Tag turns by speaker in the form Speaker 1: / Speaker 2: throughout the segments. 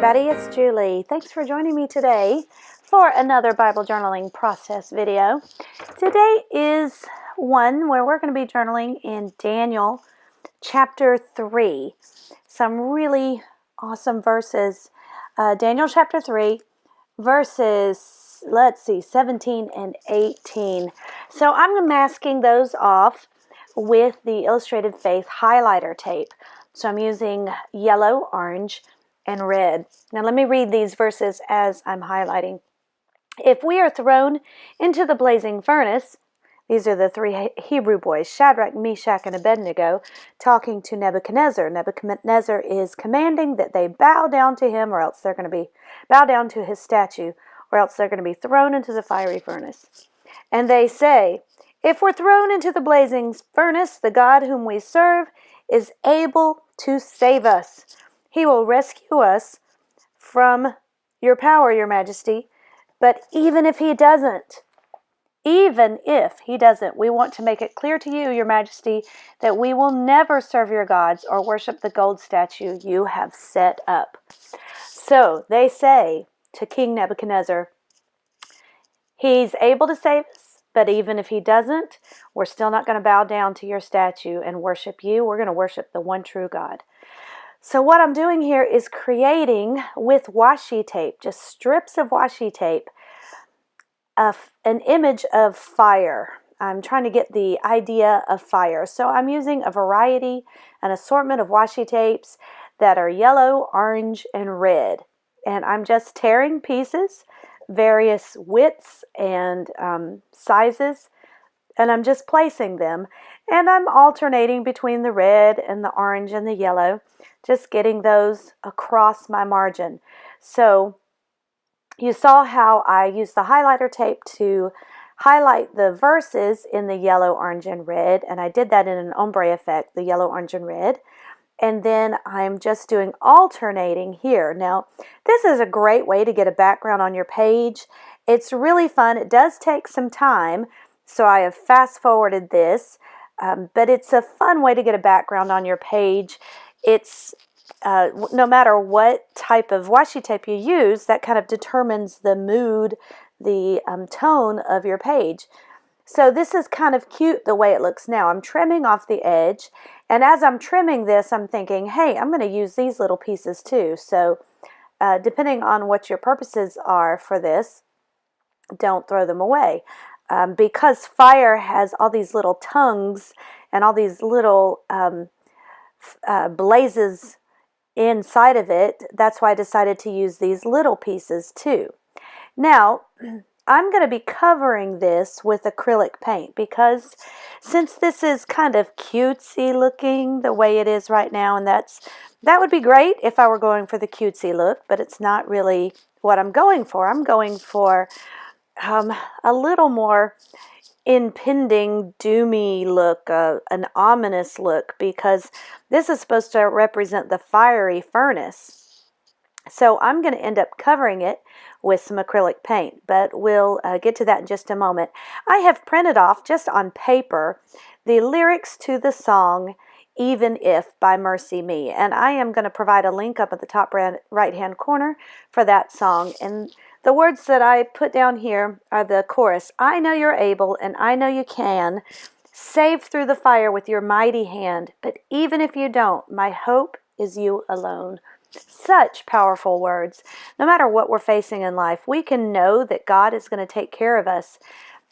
Speaker 1: everybody, it's Julie. Thanks for joining me today for another Bible journaling process video. Today is one where we're going to be journaling in Daniel chapter 3. Some really awesome verses. Daniel chapter 3 verses, 17 and 18. So I'm masking those off with the Illustrated Faith highlighter tape. So I'm using yellow, orange, and red. Now let me read these verses as I'm highlighting. If we are thrown into the blazing furnace, these are the three Hebrew boys, Shadrach, Meshach, and Abednego, talking to Nebuchadnezzar. Nebuchadnezzar is commanding that they bow down to him, or else they're going to be bow down to his statue, or else they're going to be thrown into the fiery furnace. And they say, if we're thrown into the blazing furnace, the God whom we serve is able to save us. He will rescue us from your power, your majesty. But even if he doesn't, we want to make it clear to you, your majesty, that we will never serve your gods or worship the gold statue you have set up. So they say to King Nebuchadnezzar, he's able to save us, but even if he doesn't, we're still not going to bow down to your statue and worship you. We're going to worship the one true God. So what I'm doing here is creating with washi tape, just strips of washi tape, an image of fire. I'm trying to get the idea of fire. So I'm using an assortment of washi tapes that are yellow, orange, and red. And I'm just tearing pieces, various widths and sizes, and I'm just placing them. And I'm alternating between the red and the orange and the yellow, just getting those across my margin. So you saw how I used the highlighter tape to highlight the verses in the yellow, orange, and red. And I did that in an ombre effect, the yellow, orange, and red. And then I'm just doing alternating here. Now, this is a great way to get a background on your page. It's really fun. It does take some time. So I have fast forwarded this. But it's a fun way to get a background on your page. It's no matter what type of washi tape you use, that kind of determines the mood, the tone of your page. So this is kind of cute the way it looks now. I'm trimming off the edge, and as I'm trimming this, I'm thinking, hey, I'm going to use these little pieces too. So depending on what your purposes are for this, don't throw them away. Because fire has all these little tongues and all these little blazes inside of it, that's why I decided to use these little pieces too. Now, I'm going to be covering this with acrylic paint because since this is kind of cutesy looking the way it is right now, and that would be great if I were going for the cutesy look, but it's not really what I'm going for. I'm going for a little more impending, doomy look, an ominous look, because this is supposed to represent the fiery furnace. So I'm going to end up covering it with some acrylic paint, but we'll get to that in just a moment. I have printed off, just on paper, the lyrics to the song Even If by Mercy Me, and I am going to provide a link up at the top right-hand corner for that song. And the words that I put down here are the chorus. I know you're able, and I know you can save through the fire with your mighty hand. But even if you don't, my hope is you alone. Such powerful words. No matter what we're facing in life, we can know that God is going to take care of us.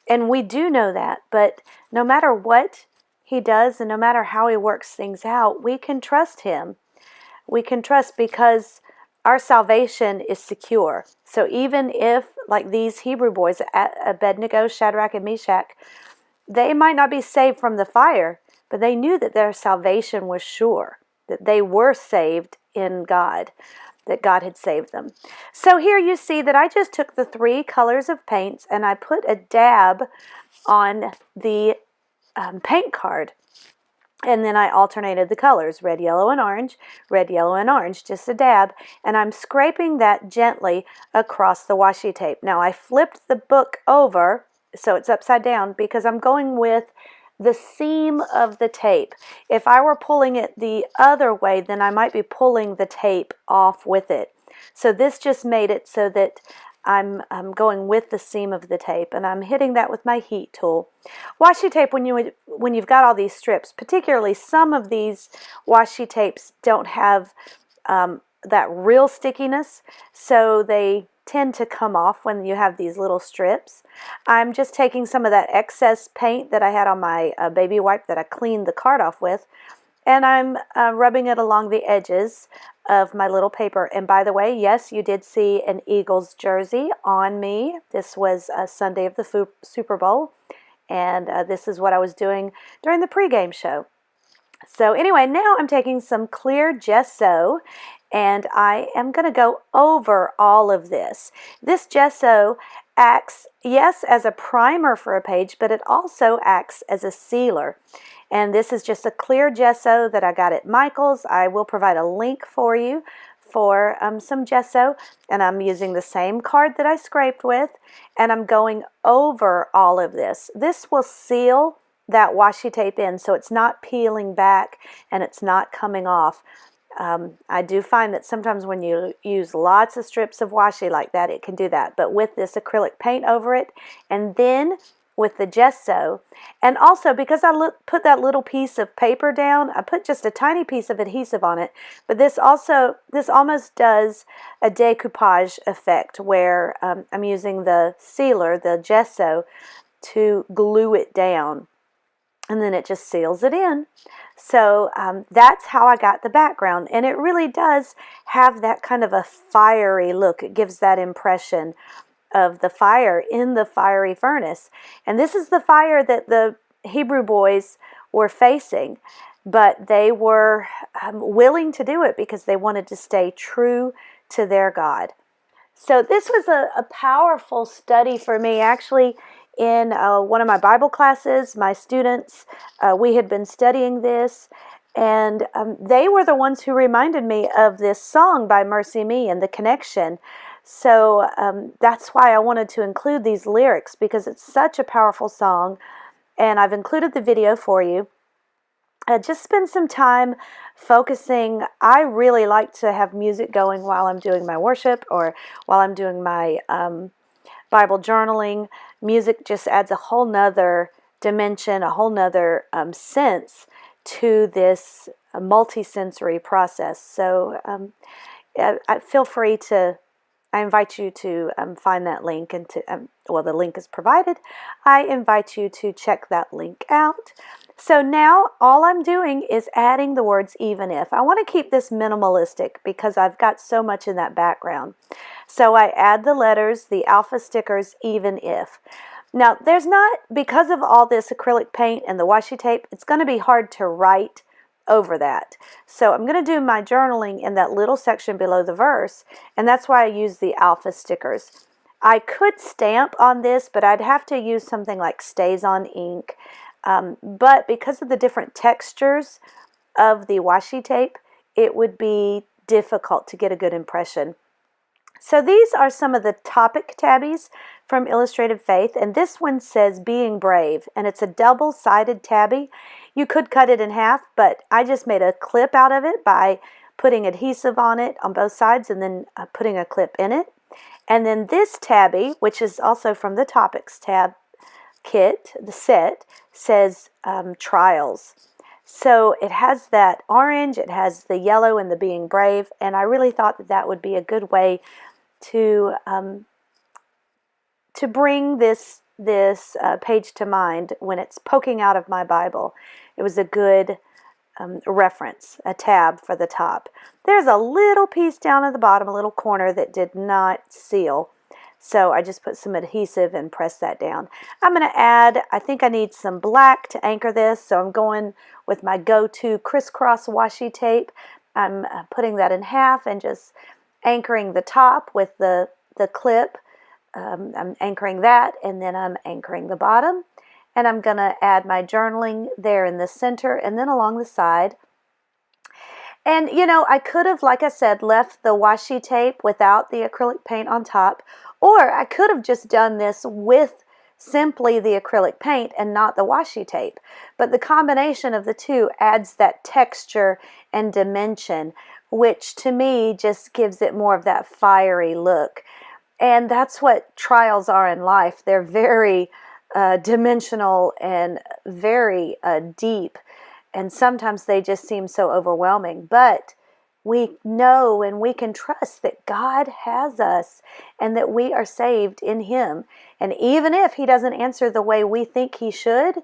Speaker 1: And we do know that. But no matter what he does and no matter how he works things out, we can trust him. We can trust because our salvation is secure. So even if, like these Hebrew boys, Abednego, Shadrach, and Meshach, they might not be saved from the fire, but they knew that their salvation was sure, that they were saved in God, that God had saved them. So here you see that I just took the three colors of paints and I put a dab on the paint card. And then I alternated the colors, red, yellow, and orange, just a dab. And I'm scraping that gently across the washi tape. Now I flipped the book over so it's upside down because I'm going with the seam of the tape. If I were pulling it the other way, then I might be pulling the tape off with it. So this just made it so that I'm going with the seam of the tape, and I'm hitting that with my heat tool. Washi tape, when you've got all these strips, particularly some of these washi tapes don't have that real stickiness, so they tend to come off when you have these little strips. I'm just taking some of that excess paint that I had on my baby wipe that I cleaned the card off with, and I'm rubbing it along the edges of my little paper. And by the way, yes, you did see an Eagles jersey on me. This was Sunday of the Super Bowl, and this is what I was doing during the pregame show. So anyway, now I'm taking some clear gesso, and I am going to go over all of this. This gesso acts, yes, as a primer for a page, but it also acts as a sealer. And this is just a clear gesso that I got at Michael's. I will provide a link for you for some gesso, and I'm using the same card that I scraped with, and I'm going over all of this. This will seal that washi tape in, so it's not peeling back and it's not coming off. I do find that sometimes when you use lots of strips of washi like that, it can do that. But with this acrylic paint over it, and then with the gesso, and also because I put that little piece of paper down, I put just a tiny piece of adhesive on it, but this almost does a decoupage effect where I'm using the sealer, the gesso, to glue it down, and then it just seals it in. So that's how I got the background, and it really does have that kind of a fiery look. It gives that impression of the fire in the fiery furnace. And this is the fire that the Hebrew boys were facing, but they were willing to do it because they wanted to stay true to their God. So this was a powerful study for me. Actually, in one of my Bible classes, my students, we had been studying this, and they were the ones who reminded me of this song by Mercy Me and the connection. So that's why I wanted to include these lyrics, because it's such a powerful song, and I've included the video for you. Just spend some time focusing. I really like to have music going while I'm doing my worship or while I'm doing my Bible journaling. Music just adds a whole nother dimension, a whole nother sense to this multi-sensory process. So feel free to, I invite you to find that link, and to, well, the link is provided. I invite you to check that link out. So now all I'm doing is adding the words even if. I want to keep this minimalistic because I've got so much in that background. So I add the letters, the alpha stickers, even if. Now there's not, because of all this acrylic paint and the washi tape, it's going to be hard to write over that. So I'm going to do my journaling in that little section below the verse, and that's why I use the alpha stickers. I could stamp on this, but I'd have to use something like Stays On ink. But because of the different textures of the washi tape, it would be difficult to get a good impression. So these are some of the topic tabbies from Illustrated Faith, and this one says Being Brave, and it's a double-sided tabby. You could cut it in half, but I just made a clip out of it by putting adhesive on it on both sides and then putting a clip in it. And then this tabby, which is also from the Topics tab kit, the set, says Trials. So it has that orange, it has the yellow and the Being Brave, and I really thought that that would be a good way to bring this page to mind when it's poking out of my Bible. It was a good reference, a tab for the top. There's a little piece down at the bottom, a little corner that did not seal. So I just put some adhesive and pressed that down. I'm going to add, I think I need some black to anchor this, so I'm going with my go-to crisscross washi tape. I'm putting that in half and just anchoring the top with the clip. I'm anchoring that, and then I'm anchoring the bottom. And I'm going to add my journaling there in the center and then along the side. And, you know, I could have, like I said, left the washi tape without the acrylic paint on top, or I could have just done this with simply the acrylic paint and not the washi tape. But the combination of the two adds that texture and dimension which to me just gives it more of that fiery look. And that's what trials are in life. They're very dimensional and very deep. And sometimes they just seem so overwhelming. But we know and we can trust that God has us and that we are saved in Him. And even if He doesn't answer the way we think He should,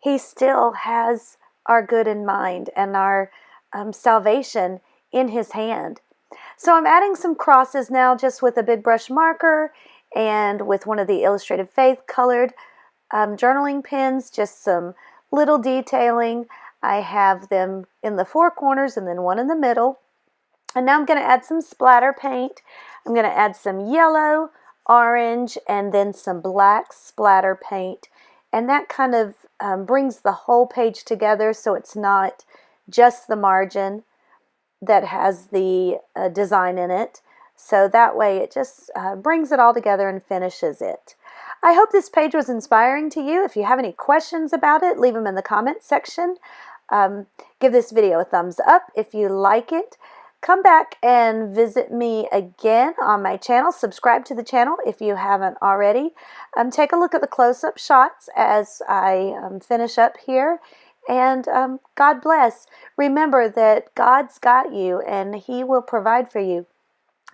Speaker 1: He still has our good in mind and our salvation in His hand. So I'm adding some crosses now just with a big brush marker and with one of the Illustrated Faith colored journaling pens, just some little detailing. I have them in the four corners and then one in the middle. And now I'm going to add some splatter paint. I'm going to add some yellow, orange, and then some black splatter paint. And that kind of brings the whole page together, so it's not just the margin that has the design in it. So that way it just brings it all together and finishes it. I hope this page was inspiring to you. If you have any questions about it, leave them in the comment section. Give this video a thumbs up if you like it. Come back and visit me again on my channel. Subscribe to the channel if you haven't already. Take a look at the close-up shots as I finish up here. And God bless. Remember that God's got you and He will provide for you.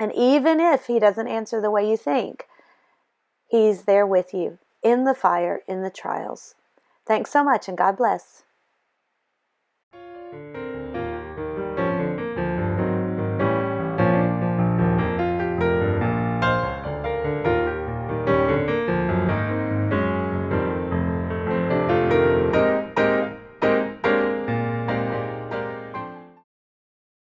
Speaker 1: And even if He doesn't answer the way you think, He's there with you in the fire, in the trials. Thanks so much, and God bless.